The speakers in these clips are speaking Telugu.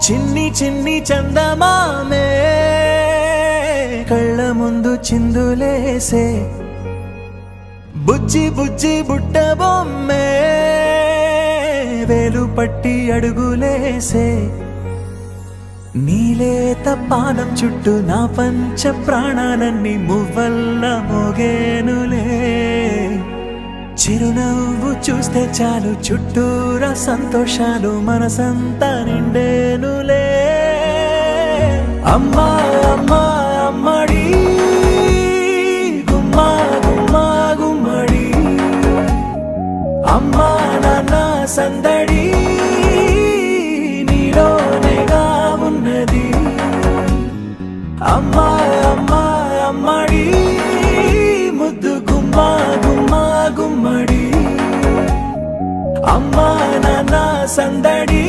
చిన్ని చిన్ని చందమామే కళ్ళ ముందు చిందులేసే బుజ్జి బుజ్జి బుట్ట బొమ్మే వేలు పట్టి అడుగులేసే నీలేత పానం చుట్టూ నా పంచ ప్రాణాలన్నీ మువ్వల్ల మోగేనులే చిరునవ్వు చూస్తే చాలు చుట్టూరా సంతోషాలు మనసంతా నిండేనులే అమ్మా అమ్మా అమ్మడి గుమ్మా గుమ్మా గుమ్మడి అమ్మా నాన్న సందడి నీలోనేగా ఉన్నది అమ్మా అమ్మా అమ్మడి ముద్దు గుమ్మా గుమ్మా గుమ్మడి అమ్మా నాన్న సందడి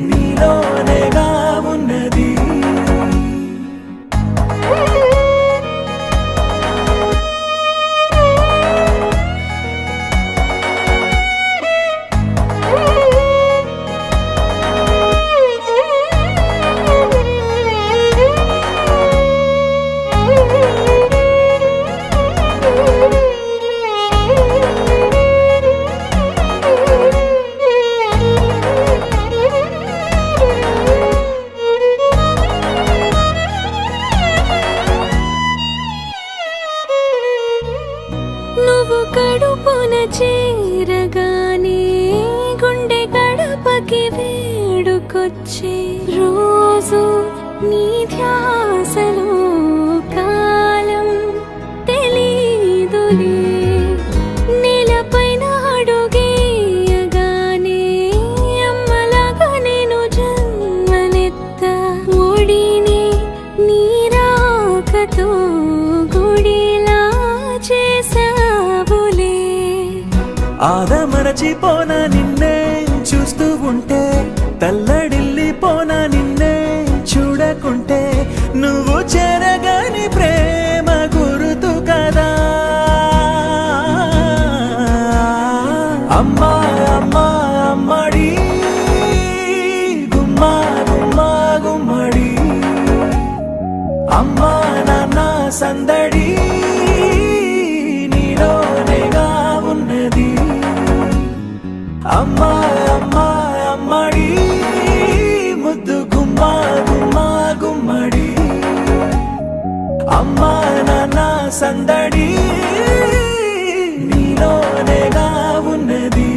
నీలోనేగా ఉన్నది నువ్వు కడుపున చేరగానే గుండె గడపకి వేడుకొచ్చే రోజు నీ ధ్యాసలో కాలం తెలీదులే నేలపైన అడుగేయగానే అమ్మలాగా నేను జన్మనెత్త ఒడిని నీ రాకతో గుడిలా చేసావులే ఆదమరచిపోనా నిన్నే చూస్తూ ఉంటే తల్లడిల్లిపోనా నిన్నే చూడకుంటే నువ్వు చెరగని ప్రేమ గురుతు కదా అమ్మా అమ్మా అమ్మడి గుమ్మా గుమ్మా గుమ్మడి అమ్మా నాన్న సందడి నీలోనేగా ఉన్నది అమ్మా అమ్మా అమ్మడి ముద్దు గుమ్మా గుమ్మా గుమ్మడి అమ్మా నాన్న సందడి నీలోనేగా ఉన్నది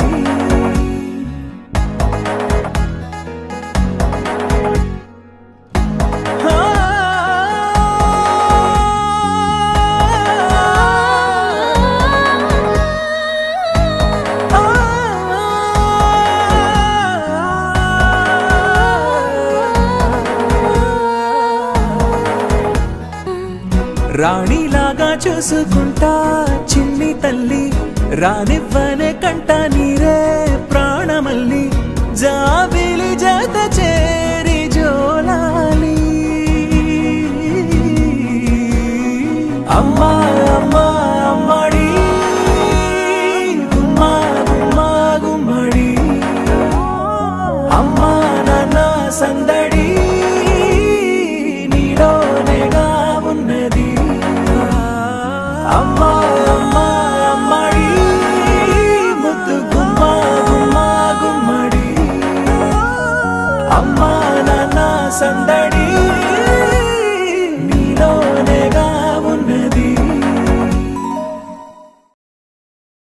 రాణిలాగా చూసుకుంటా చిన్ని తల్లి రానివ్వనే కంట నీరే ప్రాణమల్లి జాబిలి జత చే